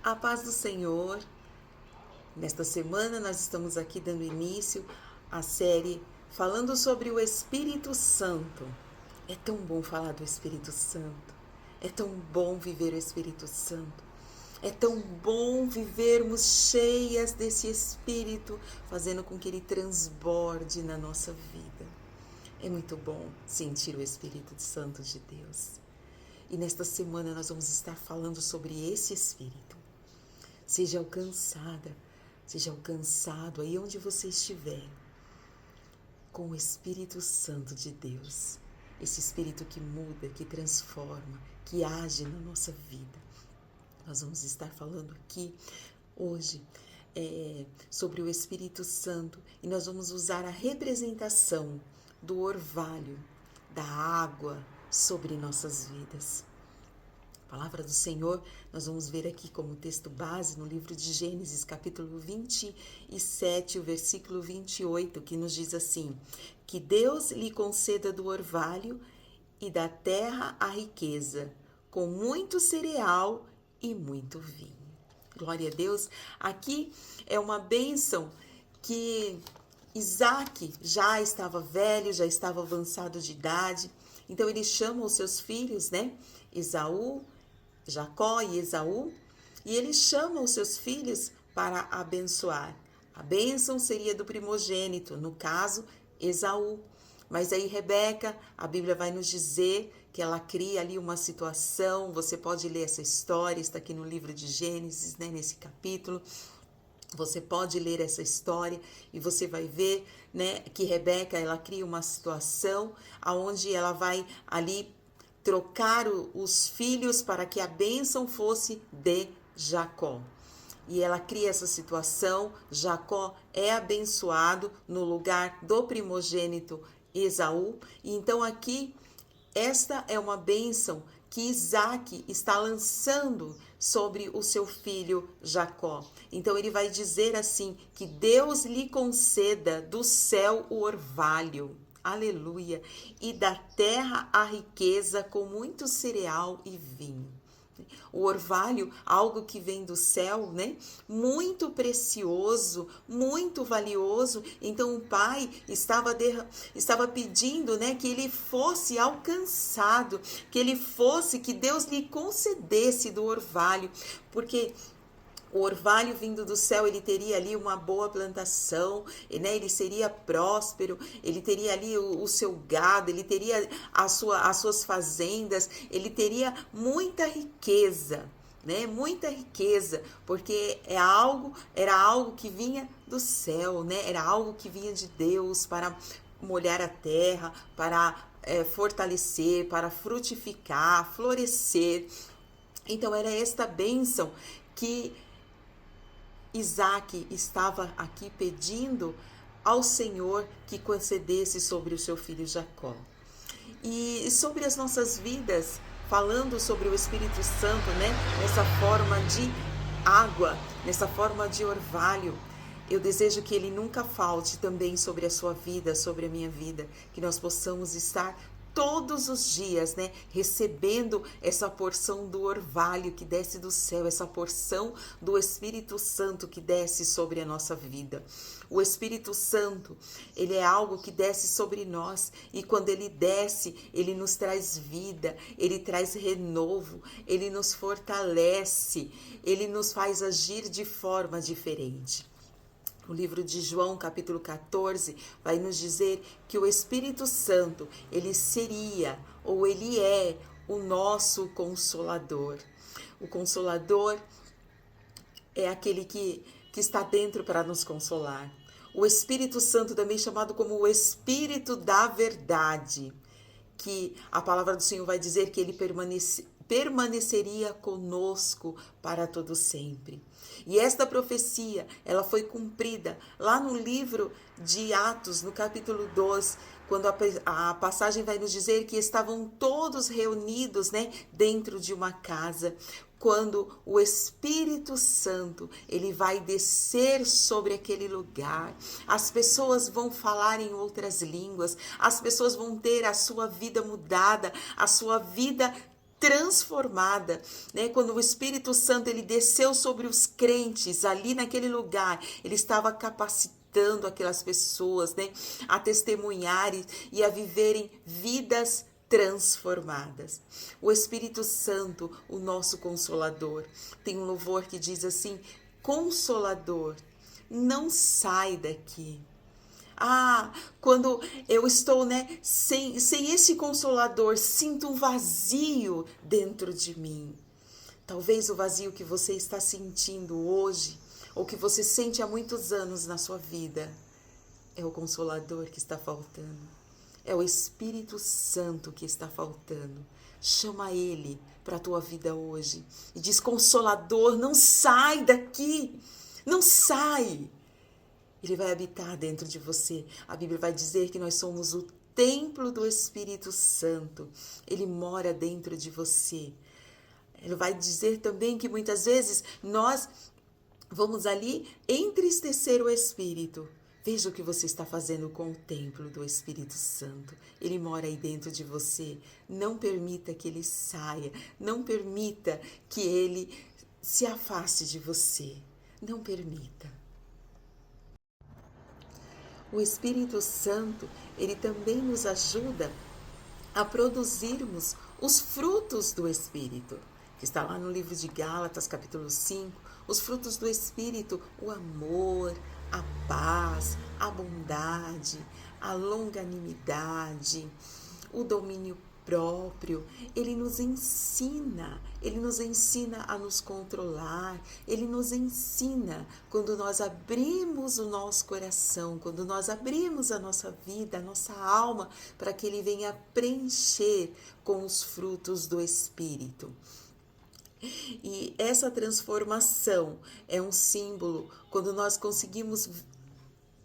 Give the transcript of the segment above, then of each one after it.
A paz do Senhor. Nesta semana nós estamos aqui dando início à série falando sobre o Espírito Santo. É tão bom falar do Espírito Santo. É tão bom viver o Espírito Santo. É tão bom vivermos cheias desse Espírito, fazendo com que ele transborde na nossa vida. É muito bom sentir o Espírito Santo de Deus. E nesta semana nós vamos estar falando sobre esse Espírito. Seja alcançado aí onde você estiver, com o Espírito Santo de Deus. Esse Espírito que muda, que transforma, que age na nossa vida. Nós vamos estar falando aqui hoje sobre o Espírito Santo e nós vamos usar a representação do orvalho, da água sobre nossas vidas. A palavra do Senhor, nós vamos ver aqui como texto base no livro de Gênesis, capítulo 27, o versículo 28, que nos diz assim: que Deus lhe conceda do orvalho e da terra a riqueza, com muito cereal e muito vinho. Glória a Deus. Aqui é uma bênção que Isaac já estava velho, já estava avançado de idade, então ele chama os seus filhos, Jacó e Esaú, e ele chama os seus filhos para abençoar. A bênção seria do primogênito, no caso, Esaú. Mas aí Rebeca, a Bíblia vai nos dizer que ela cria ali uma situação, você pode ler essa história, está aqui no livro de Gênesis, nesse capítulo. Você pode ler essa história e você vai ver, que Rebeca, ela cria uma situação onde ela vai ali trocar os filhos para que a bênção fosse de Jacó. E ela cria essa situação, Jacó é abençoado no lugar do primogênito Esaú. E então aqui, esta é uma bênção que Isaac está lançando sobre o seu filho Jacó. Então ele vai dizer assim, que Deus lhe conceda do céu o orvalho, aleluia, e da terra a riqueza com muito cereal e vinho. O orvalho, algo que vem do céu, muito precioso, muito valioso. Então o pai estava pedindo, que ele fosse alcançado, que Deus lhe concedesse do orvalho, porque o orvalho vindo do céu, ele teria ali uma boa plantação, ele seria próspero, ele teria ali o seu gado, ele teria as suas fazendas, ele teria muita riqueza, muita riqueza, porque era algo que vinha do céu, era algo que vinha de Deus para molhar a terra, para fortalecer, para frutificar, florescer. Então era esta bênção que Isaac estava aqui pedindo ao Senhor que concedesse sobre o seu filho Jacó. E sobre as nossas vidas, falando sobre o Espírito Santo, nessa forma de água, nessa forma de orvalho, eu desejo que ele nunca falte também sobre a sua vida, sobre a minha vida, que nós possamos estar todos os dias, recebendo essa porção do orvalho que desce do céu, essa porção do Espírito Santo que desce sobre a nossa vida. O Espírito Santo, ele é algo que desce sobre nós, e quando ele desce, ele nos traz vida, ele traz renovo, ele nos fortalece, ele nos faz agir de forma diferente. O livro de João, capítulo 14, vai nos dizer que o Espírito Santo, ele seria, ou ele é, o nosso Consolador. O Consolador é aquele que está dentro para nos consolar. O Espírito Santo, também chamado como o Espírito da Verdade, que a palavra do Senhor vai dizer que ele permaneceria conosco para todo sempre. E esta profecia, ela foi cumprida lá no livro de Atos, no capítulo 2, quando a passagem vai nos dizer que estavam todos reunidos, dentro de uma casa, quando o Espírito Santo, ele vai descer sobre aquele lugar. As pessoas vão falar em outras línguas, as pessoas vão ter a sua vida mudada, a sua vida transformada, né? Quando o Espírito Santo ele desceu sobre os crentes ali naquele lugar, ele estava capacitando aquelas pessoas, né, a testemunharem e a viverem vidas transformadas. O Espírito Santo, o nosso Consolador, tem um louvor que diz assim: Consolador, não sai daqui. Quando eu estou, né, sem esse Consolador, sinto um vazio dentro de mim. Talvez o vazio que você está sentindo hoje, ou que você sente há muitos anos na sua vida, é o Consolador que está faltando. É o Espírito Santo que está faltando. Chama Ele para a tua vida hoje e diz: Consolador, não sai daqui, não sai. Ele vai habitar dentro de você. A Bíblia vai dizer que nós somos o templo do Espírito Santo. Ele mora dentro de você. Ele vai dizer também que muitas vezes nós vamos ali entristecer o Espírito. Veja o que você está fazendo com o templo do Espírito Santo. Ele mora aí dentro de você. Não permita que ele saia. Não permita que ele se afaste de você. Não permita. O Espírito Santo, ele também nos ajuda a produzirmos os frutos do Espírito, que está lá no livro de Gálatas, capítulo 5, os frutos do Espírito: o amor, a paz, a bondade, a longanimidade, o domínio próprio. Ele nos ensina a nos controlar, ele nos ensina quando nós abrimos o nosso coração, quando nós abrimos a nossa vida, a nossa alma, para que ele venha preencher com os frutos do Espírito. E essa transformação é um símbolo quando nós conseguimos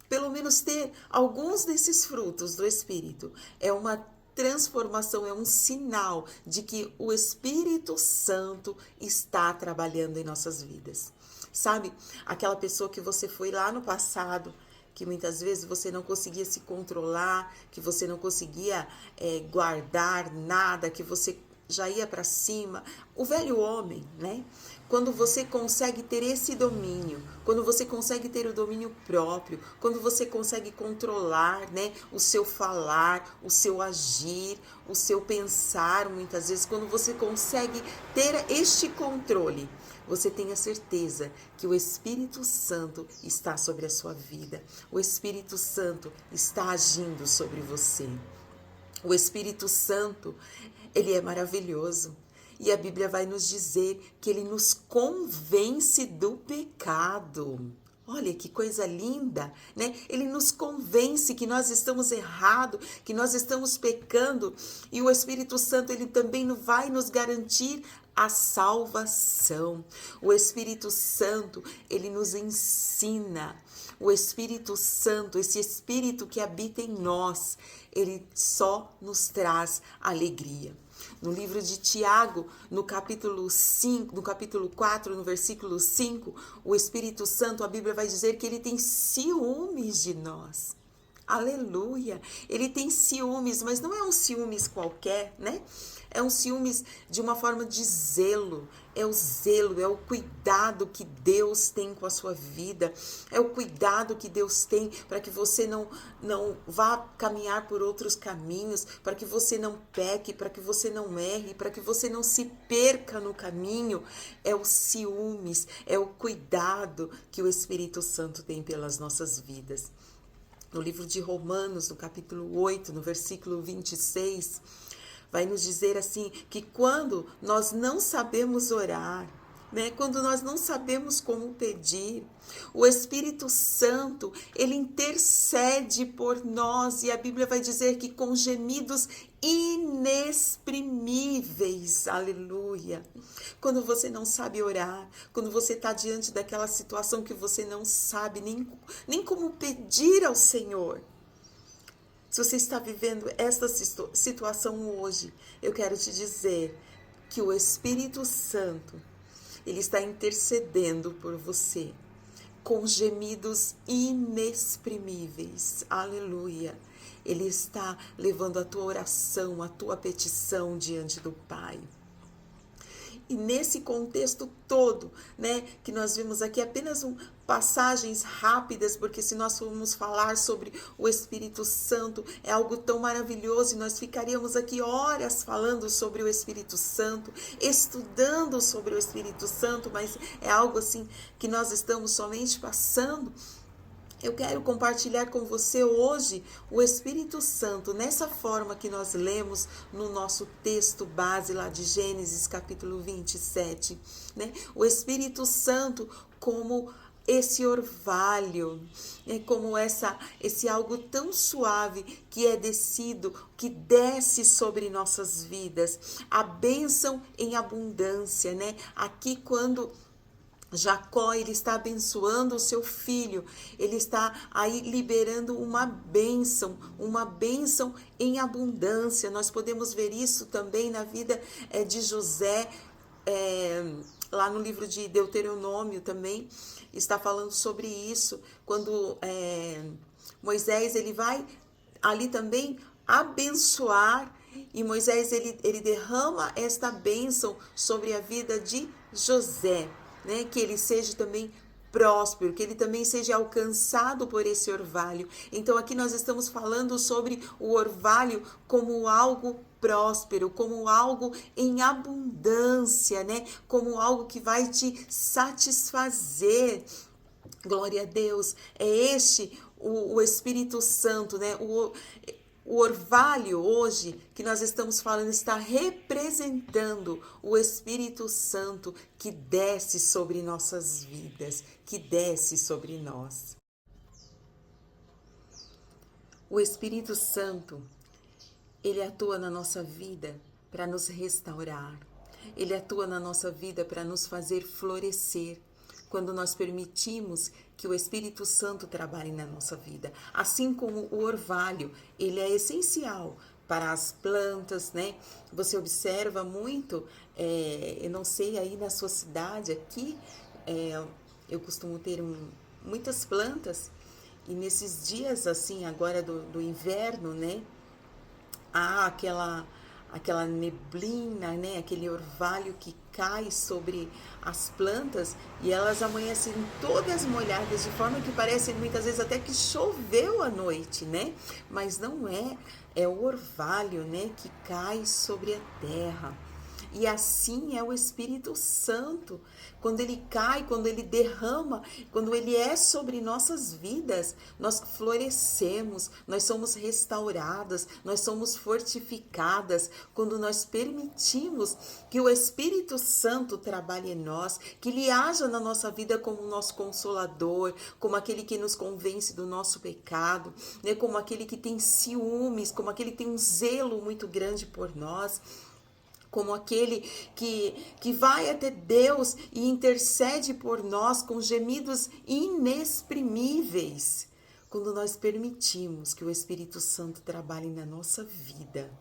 pelo menos ter alguns desses frutos do Espírito. É uma transformação, é um sinal de que o Espírito Santo está trabalhando em nossas vidas. Sabe, aquela pessoa que você foi lá no passado, que muitas vezes você não conseguia se controlar, que você não conseguia guardar nada, que você já ia para cima, o velho homem, né? Quando você consegue ter esse domínio, quando você consegue ter o domínio próprio, quando você consegue controlar, né, o seu falar, o seu agir, o seu pensar, muitas vezes, quando você consegue ter este controle, você tenha certeza que o Espírito Santo está sobre a sua vida, o Espírito Santo está agindo sobre você. O Espírito Santo, ele é maravilhoso. E a Bíblia vai nos dizer que ele nos convence do pecado. Olha que coisa linda, né? Ele nos convence que nós estamos errados, que nós estamos pecando. E o Espírito Santo, ele também vai nos garantir a salvação. O Espírito Santo, ele nos ensina. O Espírito Santo, esse Espírito que habita em nós, ele só nos traz alegria. No livro de Tiago, no capítulo 5, no capítulo 4, no versículo 5, o Espírito Santo, a Bíblia vai dizer que ele tem ciúmes de nós. Aleluia! Ele tem ciúmes, mas não é um ciúmes qualquer, né? É um ciúmes de uma forma de zelo. É o zelo, é o cuidado que Deus tem com a sua vida. É o cuidado que Deus tem para que você não vá caminhar por outros caminhos, para que você não peque, para que você não erre, para que você não se perca no caminho. É o ciúmes, é o cuidado que o Espírito Santo tem pelas nossas vidas. No livro de Romanos, no capítulo 8, no versículo 26, vai nos dizer assim, que quando nós não sabemos orar, né, quando nós não sabemos como pedir, o Espírito Santo, ele intercede por nós, e a Bíblia vai dizer que com gemidos inexprimíveis, aleluia. Quando você não sabe orar, quando você está diante daquela situação que você não sabe nem como pedir ao Senhor. Se você está vivendo esta situação hoje, eu quero te dizer que o Espírito Santo, ele está intercedendo por você com gemidos inexprimíveis. Aleluia. Ele está levando a tua oração, a tua petição diante do Pai. E nesse contexto todo, né, que nós vimos aqui apenas passagens rápidas, porque se nós formos falar sobre o Espírito Santo, é algo tão maravilhoso e nós ficaríamos aqui horas falando sobre o Espírito Santo, estudando sobre o Espírito Santo, mas é algo assim que nós estamos somente passando. Eu quero compartilhar com você hoje o Espírito Santo, nessa forma que nós lemos no nosso texto base lá de Gênesis capítulo 27, né? O Espírito Santo como esse orvalho, né? Como esse algo tão suave que é descido, que desce sobre nossas vidas, a bênção em abundância, né? Aqui quando Jacó, ele está abençoando o seu filho, ele está aí liberando uma bênção em abundância. Nós podemos ver isso também na vida de José, lá no livro de Deuteronômio também, está falando sobre isso, quando Moisés, ele vai ali também abençoar, e Moisés, ele derrama esta bênção sobre a vida de José, né? Que ele seja também próspero, que ele também seja alcançado por esse orvalho. Então aqui nós estamos falando sobre o orvalho como algo próspero, como algo em abundância, né? Como algo que vai te satisfazer. Glória a Deus. É este o Espírito Santo, né? O orvalho hoje que nós estamos falando está representando o Espírito Santo que desce sobre nossas vidas, que desce sobre nós. O Espírito Santo, ele atua na nossa vida para nos restaurar. Ele atua na nossa vida para nos fazer florescer. Quando nós permitimos que o Espírito Santo trabalhe na nossa vida. Assim como o orvalho, ele é essencial para as plantas, né? Você observa muito, eu não sei aí na sua cidade, aqui eu costumo ter muitas plantas, e nesses dias assim, agora do inverno, né? Há aquela neblina, né? Aquele orvalho que cai sobre as plantas e elas amanhecem todas molhadas, de forma que parece muitas vezes até que choveu à noite, né? Mas não é o orvalho, né, que cai sobre a terra. E assim é o Espírito Santo. Quando ele cai, quando ele derrama, quando ele é sobre nossas vidas, nós florescemos, nós somos restauradas, nós somos fortificadas. Quando nós permitimos que o Espírito Santo trabalhe em nós, que ele haja na nossa vida como o nosso consolador, como aquele que nos convence do nosso pecado, né? Como aquele que tem ciúmes, como aquele que tem um zelo muito grande por nós, como aquele que vai até Deus e intercede por nós com gemidos inexprimíveis. Quando nós permitimos que o Espírito Santo trabalhe na nossa vida,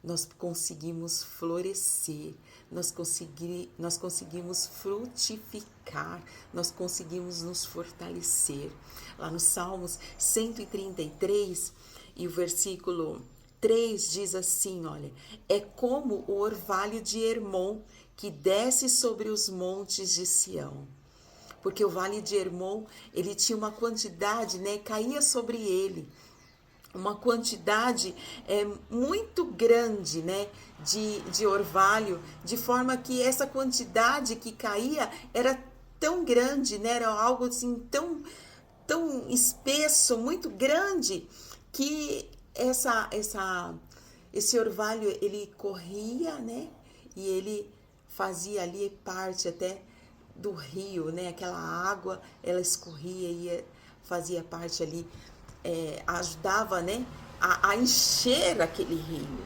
nós conseguimos florescer, nós conseguimos frutificar, nós conseguimos nos fortalecer. Lá no Salmos 133 e o versículo 3 diz assim, olha, é como o orvalho de Hermon que desce sobre os montes de Sião. Porque o vale de Hermon, ele tinha uma quantidade, né, caía sobre ele, uma quantidade muito grande, né, de orvalho, de forma que essa quantidade que caía era tão grande, né, era algo assim tão espesso, muito grande, que esse orvalho, ele corria, né? E ele fazia ali parte até do rio, né? Aquela água, ela escorria e fazia parte ali, ajudava, né? A encher aquele rio.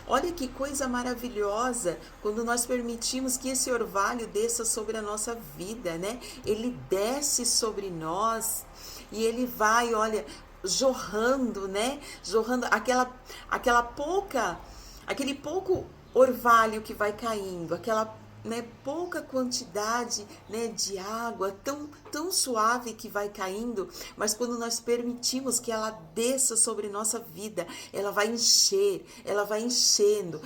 Olha que coisa maravilhosa quando nós permitimos que esse orvalho desça sobre a nossa vida, né? Ele desce sobre nós e ele vai, olha, jorrando, né? Jorrando aquele pouco orvalho que vai caindo, aquela, né, pouca quantidade, né, de água tão suave que vai caindo, mas quando nós permitimos que ela desça sobre nossa vida, ela vai encher, ela vai enchendo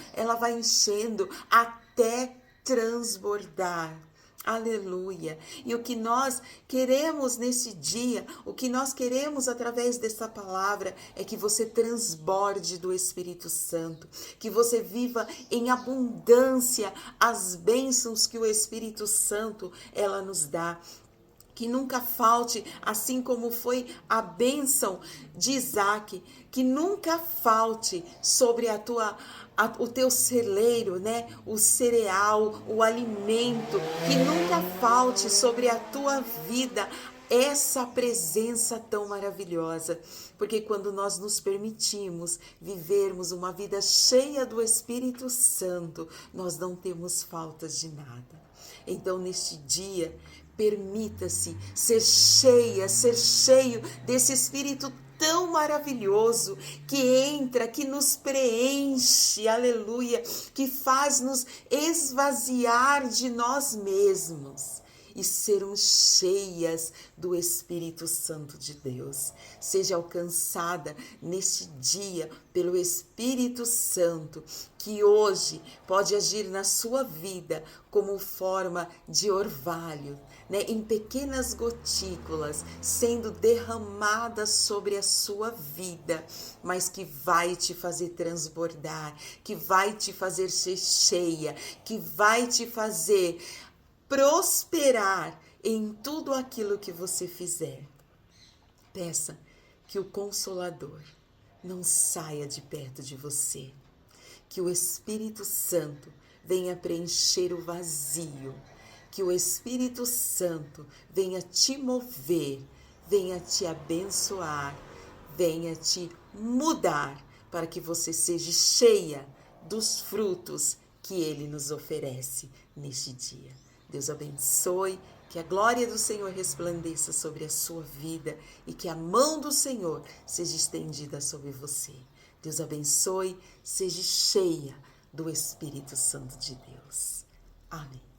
até transbordar. Aleluia! E o que nós queremos nesse dia, o que nós queremos através dessa palavra é que você transborde do Espírito Santo, que você viva em abundância as bênçãos que o Espírito Santo ela nos dá. Que nunca falte, assim como foi a bênção de Isaac, que nunca falte sobre o teu celeiro, né? O cereal, o alimento, que nunca falte sobre a tua vida essa presença tão maravilhosa, porque quando nós nos permitimos vivermos uma vida cheia do Espírito Santo, nós não temos faltas de nada. Então, neste dia, permita-se ser cheio desse Espírito tão maravilhoso que entra, que nos preenche, aleluia, que faz nos esvaziar de nós mesmos e sermos cheias do Espírito Santo de Deus. Seja alcançada neste dia pelo Espírito Santo, que hoje pode agir na sua vida como forma de orvalho, né, em pequenas gotículas, sendo derramadas sobre a sua vida, mas que vai te fazer transbordar, que vai te fazer ser cheia, que vai te fazer prosperar em tudo aquilo que você fizer. Peça que o Consolador não saia de perto de você, que o Espírito Santo venha preencher o vazio, que o Espírito Santo venha te mover, venha te abençoar, venha te mudar para que você seja cheia dos frutos que Ele nos oferece neste dia. Deus abençoe, que a glória do Senhor resplandeça sobre a sua vida e que a mão do Senhor seja estendida sobre você. Deus abençoe, seja cheia do Espírito Santo de Deus. Amém.